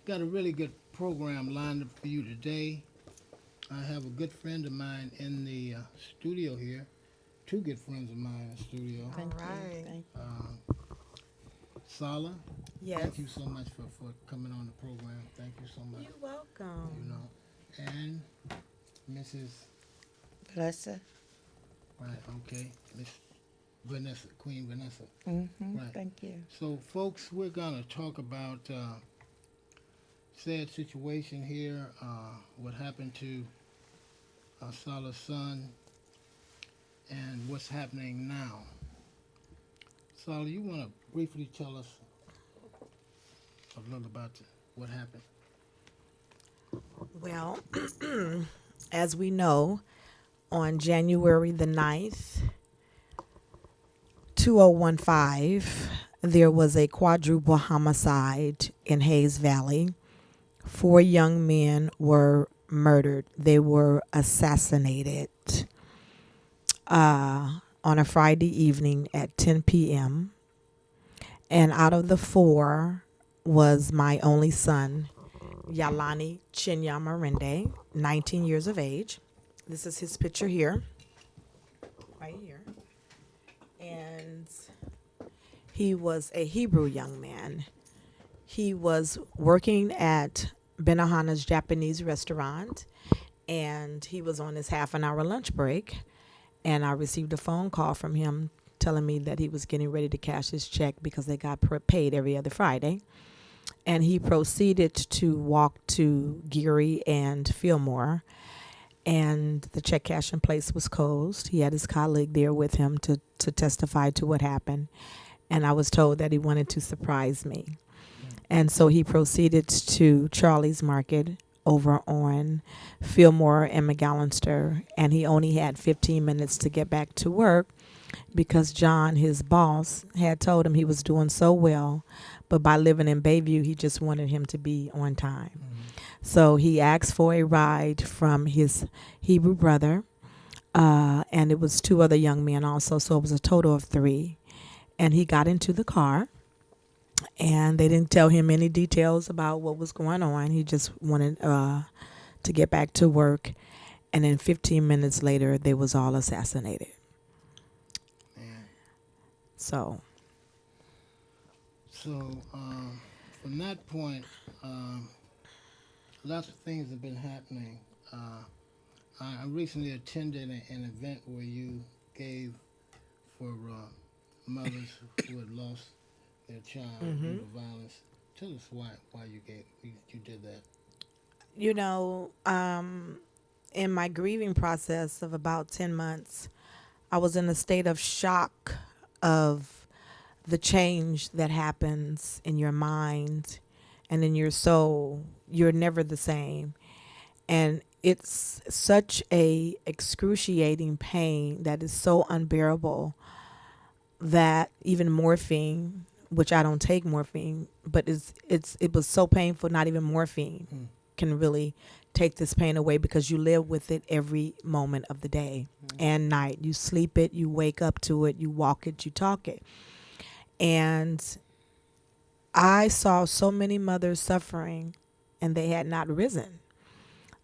Got a really good program lined up for you today. I have a good friend of mine in the studio here. Two good friends of mine in the studio. All Thank you. right. Thank Uh, Sala, Yes. thank you so much for coming on the program. Thank you so much. You're welcome. You know, and Mrs. you. Vanessa. Right, okay, Miss Vanessa, Queen Vanessa. Right. Thank you. So, folks, we're gonna talk about sad situation here. What happened to Sala's son and what's happening now. Sala, you want to briefly tell us a little about what happened? Well, as we know, on January the 9th, 2015, there was a quadruple homicide in Hayes Valley. Four young men were murdered. They were assassinated on a Friday evening at 10 p.m. And out of the four was my only son, Yalani Chinyamarinde, 19 years of age. This is his picture here, right here. And he was a Hebrew young man. He was working at Benahana's Japanese restaurant, and he was on his half an hour lunch break. And I received a phone call from him telling me that he was getting ready to cash his check because they got paid every other Friday. And he proceeded to walk to Geary and Fillmore, and the check cashing place was closed. He had his colleague there with him to testify to what happened. And I was told that he wanted to surprise me. And so he proceeded to Charlie's Market over on Fillmore and McAllister, and he only had 15 minutes to get back to work because John, his boss, had told him he was doing so well, but by living in Bayview, he just wanted him to be on time. So he asked for a ride from his Hebrew brother, and it was two other young men also, so it was a total of three. And he got into the car, and they didn't tell him any details about what was going on. He just wanted to get back to work, and then 15 minutes later, they was all assassinated. Man. So, So, from that point, lots of things have been happening. I recently attended an event where you gave for mothers who had lost their child due to violence. Tell us why you did that. you know, in my grieving process of about 10 months, I was in a state of shock of the change that happens in your mind and in your soul. You're never the same. And it's such a excruciating pain that is so unbearable that even morphine, which I don't take morphine, but it was so painful, not even morphine Mm. can really take this pain away because you live with it every moment of the day and night. You sleep it, you wake up to it, you walk it, you talk it. And I saw so many mothers suffering and they had not risen.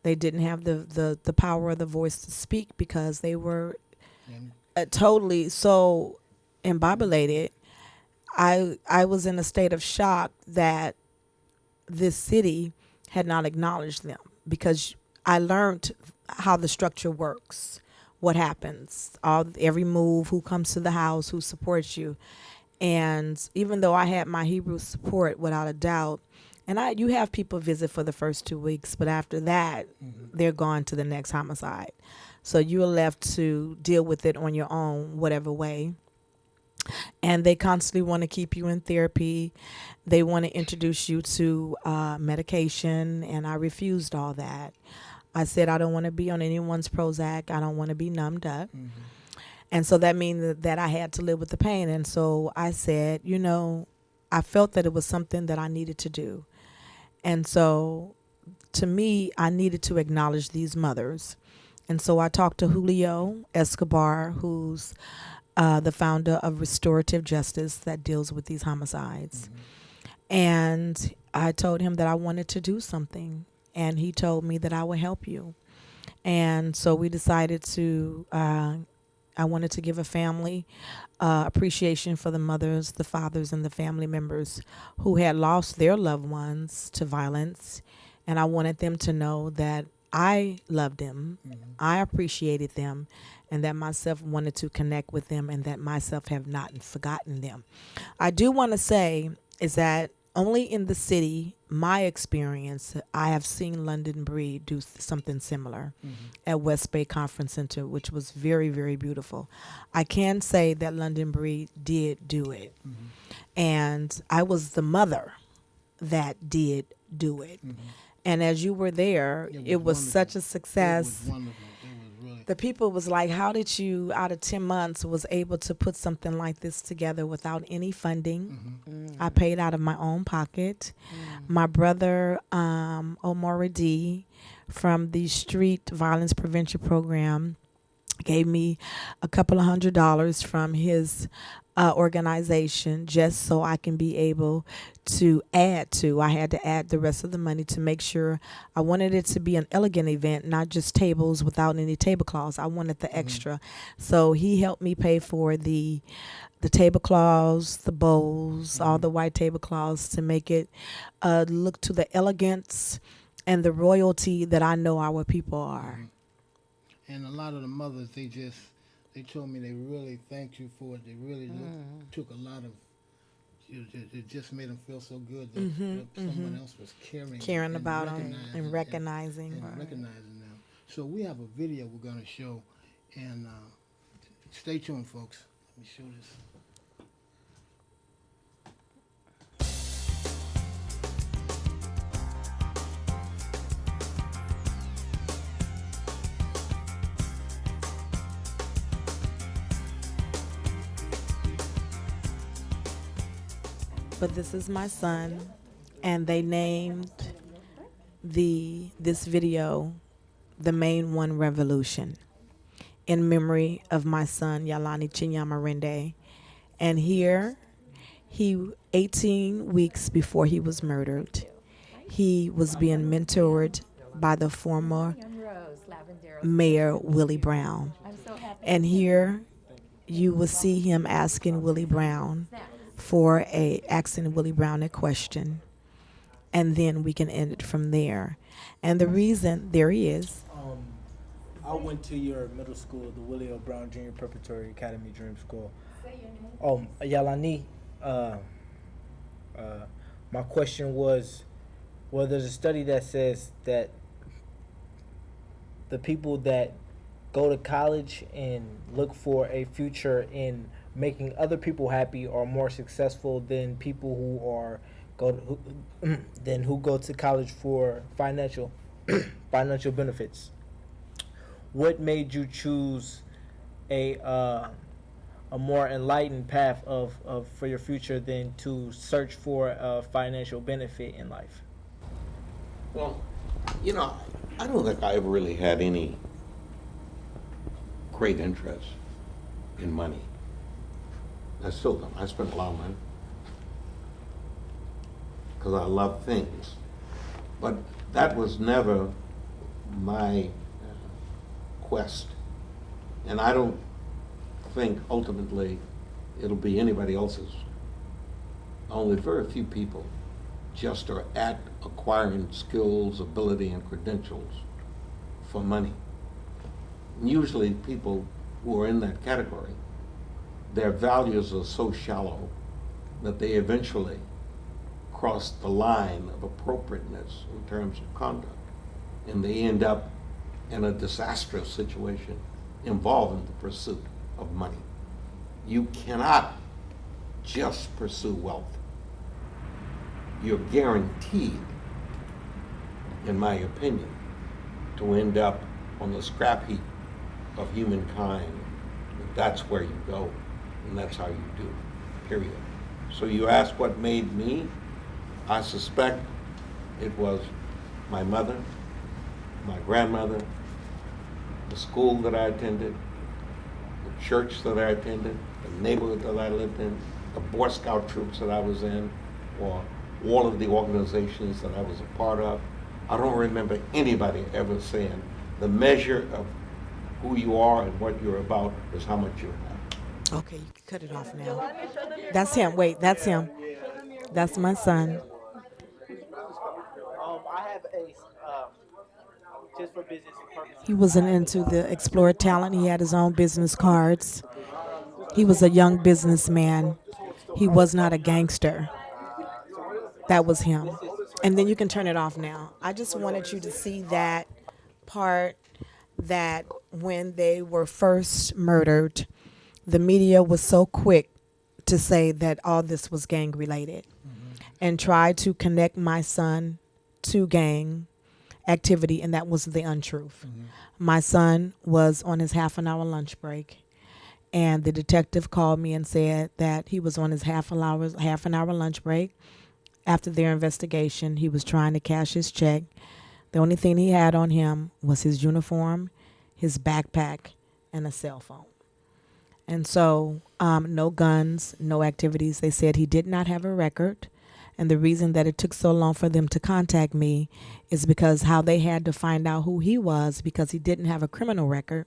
They didn't have the power of the voice to speak because they were And totally so imbibulated. I was in a state of shock that this city had not acknowledged them because I learned how the structure works, what happens, every move, who comes to the house, who supports you. And even though I had my Hebrew support without a doubt, and you have people visit for the first 2 weeks, but after that, they're gone to the next homicide. So you're left to deal with it on your own, whatever way. And they constantly want to keep you in therapy. They want to introduce you to medication, and I refused all that. I said I don't want to be on anyone's Prozac. I don't want to be numbed up. And so that means that I had to live with the pain. And so I said, I felt that it was something that I needed to do. And so to me, I needed to acknowledge these mothers. And so I talked to Julio Escobar, who's the founder of Restorative Justice that deals with these homicides. And I told him that I wanted to do something, and he told me that I would help you. And so we decided to, I wanted to give a family appreciation for the mothers, the fathers, and the family members who had lost their loved ones to violence. And I wanted them to know that I loved them, I appreciated them, and that myself wanted to connect with them, and that myself have not forgotten them. I do want to say is that only in the city, my experience, I have seen London Breed do something similar at West Bay Conference Center, which was very, very beautiful. I can say that London Breed did do it. And I was the mother that did do it. And as you were there, it was such a success. It was wonderful. It was really. The people was like, how did you, out of 10 months, was able to put something like this together without any funding? I paid out of my own pocket. My brother, Omar D, from the Street Violence Prevention Program, gave me a couple of $100 from his organization just so I can be able to add to. I had to add the rest of the money to make sure I wanted it to be an elegant event, not just tables without any tablecloths. I wanted the extra. So he helped me pay for the tablecloths, the bowls, all the white tablecloths to make it look to the elegance and the royalty that I know our people are. And a lot of the mothers, they told me they really thanked you for it. They really took a lot of, it just made them feel so good that someone else was caring and About them and recognizing. and recognizing them. So we have a video we're going to show, and stay tuned, folks. Let me show this. But this is my son, and they named this video "The Main One Revolution" in memory of my son Yalani Chinyamarinde. And here, 18 weeks before he was murdered, he was being mentored by the former Mayor Willie Brown. And here, you will see him asking Willie Brown asking Willie Brown a question, and then we can end it from there. And the reason, there he is. I went to your middle school, the Willie O. Brown Jr. Preparatory Academy Dream School. Yalani, my question was, well, there's a study that says that the people that go to college and look for a future in making other people happy are more successful than people who go to college for financial benefits. What made you choose a more enlightened path for your future than to search for a financial benefit in life? Well, I don't think I ever really had any great interest in money. I still don't. I spend a lot of money because I love things. But that was never my quest. And I don't think ultimately it'll be anybody else's. Only very few people just are at acquiring skills, ability, and credentials for money. And usually people who are in that category, their values are so shallow that they eventually cross the line of appropriateness in terms of conduct, and they end up in a disastrous situation involving the pursuit of money. You cannot just pursue wealth. You're guaranteed, in my opinion, to end up on the scrap heap of humankind. That's where you go, and that's how you do, period. So you ask what made me? I suspect it was my mother, my grandmother, the school that I attended, the church that I attended, the neighborhood that I lived in, the Boy Scout troops that I was in, or all of the organizations that I was a part of, I don't remember anybody ever saying the measure of who you are and what you're about is how much you have. Okay, you can cut it off now. That's him. Wait, that's him. That's my son. I have a just for business purposes. He wasn't into the Explore Talent. He had his own business cards. He was a young businessman. He was not a gangster. That was him. And then you can turn it off now. I just wanted you to see that part, that when they were first murdered, the media was so quick to say that all this was gang related and try to connect my son to gang activity, and that was the untruth. My son was on his half an hour lunch break, and the detective called me and said that he was on his half an hour lunch break. After their investigation, he was trying to cash his check. The only thing he had on him was his uniform, his backpack, and a cell phone. And so, no guns, no activities. They said he did not have a record. And the reason that it took so long for them to contact me is because how they had to find out who he was, because he didn't have a criminal record,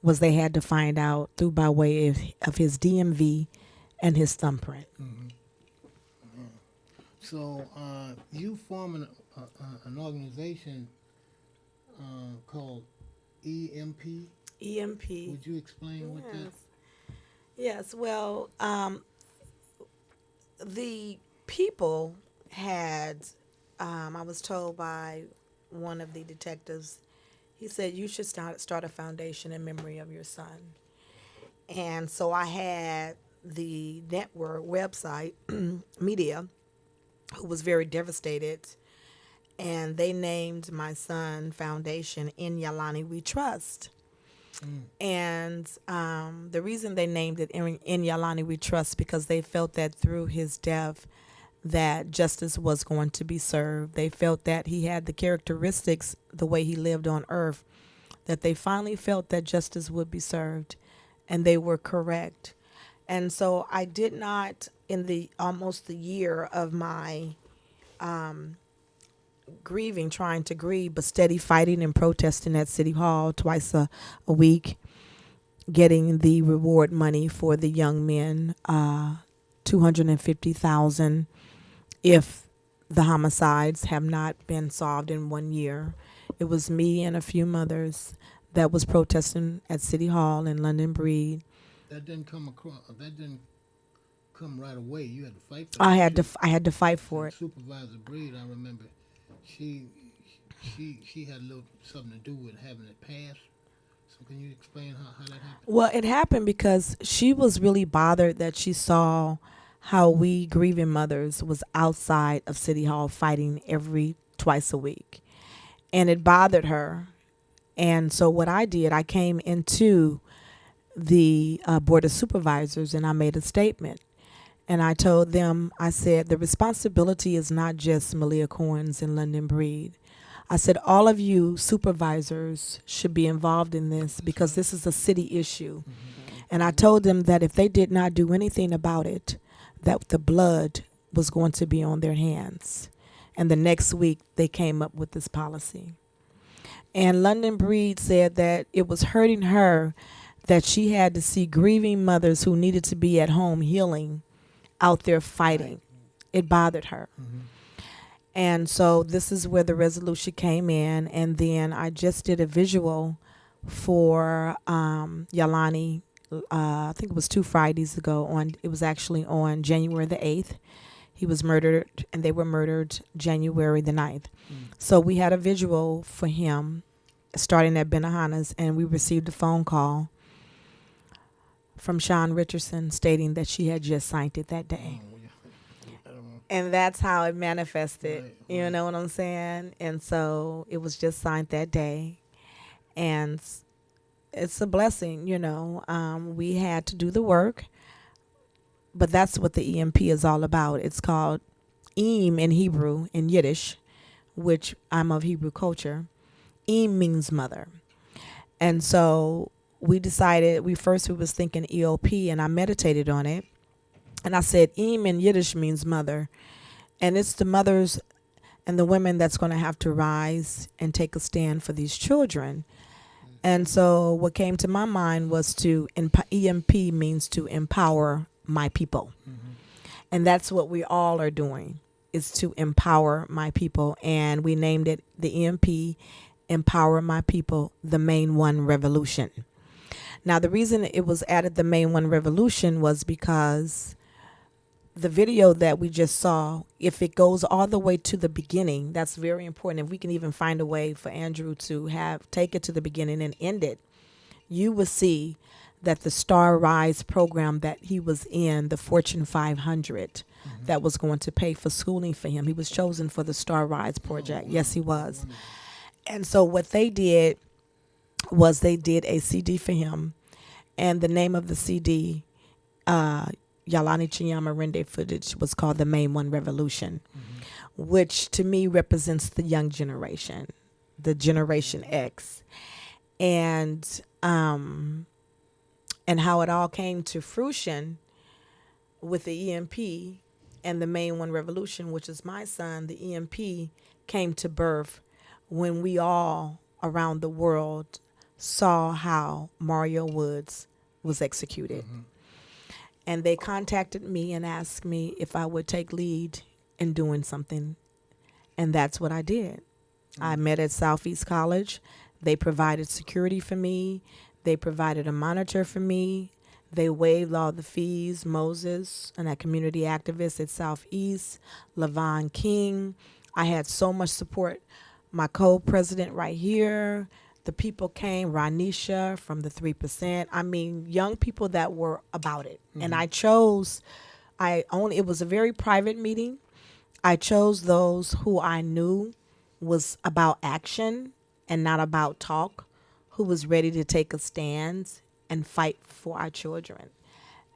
was they had to find out through by way of his DMV and his thumbprint. So you form an organization called EMP. EMP. Would you explain what that? Yes, well, the people had, I was told by one of the detectives, he said, you should start a foundation in memory of your son. And so I had the network website, media, who was very devastated, and they named my son Foundation In Yalani We Trust. And the reason they named it in Yalani We Trust, because they felt that through his death that justice was going to be served. They felt that he had the characteristics, the way he lived on earth, that they finally felt that justice would be served, and they were correct. And so I did not, in the almost the year of my grieving, trying to grieve, but steady fighting and protesting at City Hall twice a week, getting the reward money for the young men, $250,000 if the homicides have not been solved in 1 year. It was me and a few mothers that was protesting at City Hall in London Breed. That didn't come across. That didn't come right away. You had to fight for that. I had to fight for it. Supervisor Breed, I remember, she had a little something to do with having it passed. So can you explain how that happened? Well, it happened because she was really bothered that she saw how we grieving mothers was outside of City Hall fighting twice a week. And it bothered her. And so what I did, I came into the Board of Supervisors and I made a statement. And I told them, I said, the responsibility is not just Malia Corns and London Breed. I said, all of you supervisors should be involved in this because this is a city issue. And I told them that if they did not do anything about it, that the blood was going to be on their hands. And the next week, they came up with this policy. And London Breed said that it was hurting her that she had to see grieving mothers who needed to be at home healing out there fighting. It bothered her. And so this is where the resolution came in. And then I just did a visual for Yalani, I think it was 2 Fridays ago. It was actually on January the 8th. He was murdered, and they were murdered January the 9th. So we had a visual for him starting at Benihana's, and we received a phone call from Sean Richardson stating that she had just signed it that day. And that's how it manifested. Right, You know what I'm saying? And so it was just signed that day. And it's a blessing, you know. We had to do the work. But that's what the EMP is all about. It's called Em in Hebrew, in Yiddish, which I'm of Hebrew culture. Em means mother. And so we decided, we was thinking EOP, and I meditated on it. And I said, Em in Yiddish means mother. And it's the mothers and the women that's going to have to rise and take a stand for these children. And so what came to my mind was EMP means to empower my people. And that's what we all are doing, is to empower my people. And we named it the EMP, Empower My People, the Main One Revolution. Now, the reason it was added the Main One Revolution was because the video that we just saw, if it goes all the way to the beginning, that's very important. If we can even find a way for Andrew to take it to the beginning and end it, you will see that the Star Rise program that he was in, the Fortune 500, that was going to pay for schooling for him. He was chosen for the Star Rise project. Yes, he was. And so what they did was they did a CD for him, and the name of the CD, Yalani Chinyama Rende footage, was called The Main One Revolution, which to me represents the young generation, the Generation X. And how it all came to fruition with the EMP and the Main One Revolution, which is my son. The EMP came to birth when we all around the world saw how Mario Woods was executed. And they contacted me and asked me if I would take lead in doing something. And that's what I did. I met at Southeast College. They provided security for me. They provided a monitor for me. They waived all the fees. Moses, and a community activist at Southeast, Lavon King. I had so much support. My co-president right here. The people came, Ranisha from the 3%. I mean, young people that were about it. And it was a very private meeting. I chose those who I knew was about action and not about talk, who was ready to take a stand and fight for our children.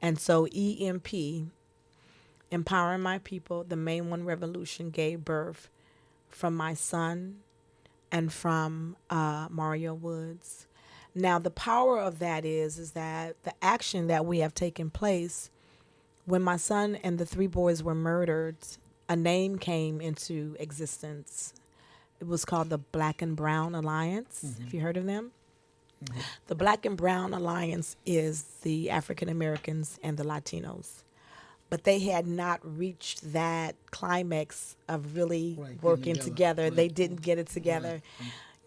And so EMP, Empowering My People, the Main One Revolution, gave birth from my son and from Mario Woods. Now, the power of that is that the action that we have taken place, when my son and the 3 boys were murdered, a name came into existence. It was called the Black and Brown Alliance. Have you heard of them? The Black and Brown Alliance is the African Americans and the Latinos. But they had not reached that climax of really working together. They didn't get it together,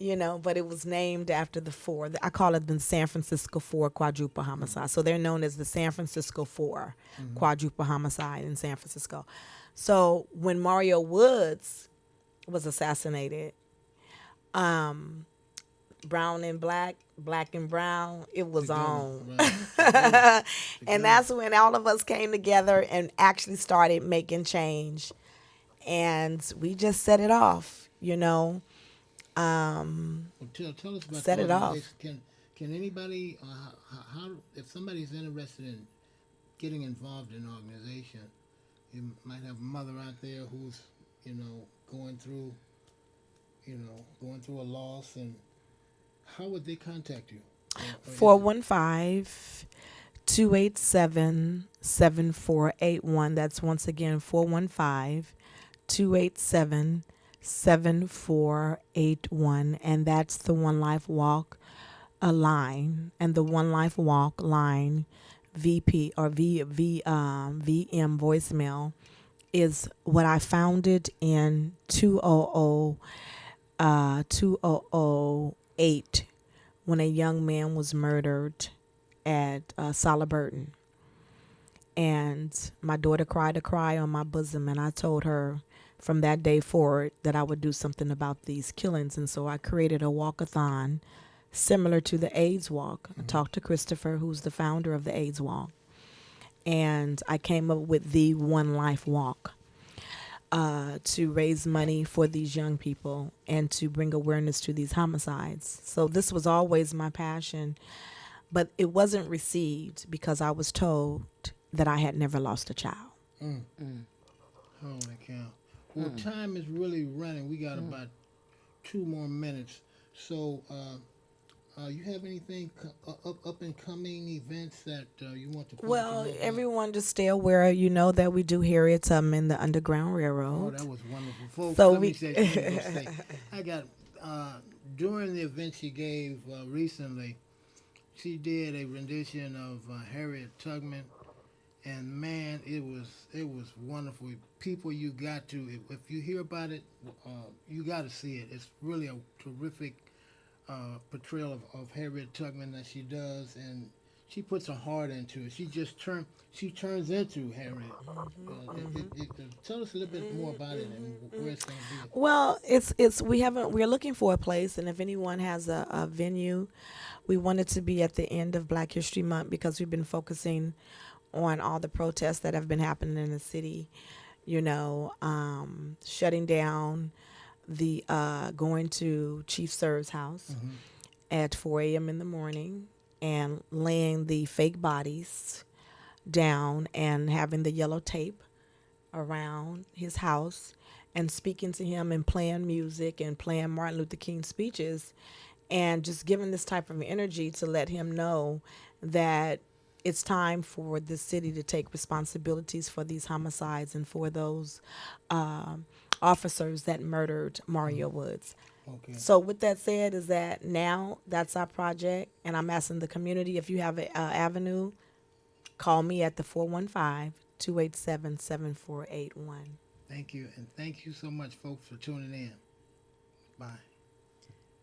but it was named after the 4. I call it the San Francisco 4 quadruple homicide. So they're known as the San Francisco 4 quadruple homicide in San Francisco. So when Mario Woods was assassinated, brown and black, black and brown, it was on. And that's when all of us came together and actually started making change. And we just set it off, Well, tell us about set the it off. organization. Can anybody, how if somebody's interested in getting involved in an organization, you might have a mother out there who's, going through a loss, and how would they contact you? 415-287-7481. That's once again 415-287-7481. And that's the One Life Walk line. And the One Life Walk line VP or VM voicemail is what I founded in 2008 when a young man was murdered at Sala. And my daughter cried a cry on my bosom, and I told her from that day forward that I would do something about these killings. And so I created a walkathon similar to the AIDS Walk. I talked to Christopher, who's the founder of the AIDS Walk, and I came up with the One Life Walk to raise money for these young people and to bring awareness to these homicides. So this was always my passion, but it wasn't received because I was told that I had never lost a child. Holy cow. Well, time is really running. We got about 2 more minutes. So you have anything up and coming events that you want to Well, promote? everyone just stay aware. You know that we do Harriet Tubman, the Underground Oh, Railroad. that was wonderful, folks. So Let me we, say something. Go say. I got during the event she gave recently. She did a rendition of Harriet Tubman, and man, it was wonderful. People, you got to if you hear about it, you got to see it. It's really a terrific portrayal of Harriet Tubman that she does, and she puts her heart into it. She turns into Harriet. Tell us a little bit more about it and where it's going to be. well, we're looking for a place, and if anyone has a venue, we want it to be at the end of Black History Month because we've been focusing on all the protests that have been happening in the city. Shutting down the going to Chief Sir's house at 4 a.m. in the morning and laying the fake bodies down and having the yellow tape around his house and speaking to him and playing music and playing Martin Luther King speeches and just giving this type of energy to let him know that it's time for the city to take responsibilities for these homicides and for those officers that murdered Mario Woods. Okay. So with that said, is that now that's our project, and I'm asking the community if you have an avenue, call me at the 415-287-7481. Thank you, and thank you so much, folks, for tuning in. Bye.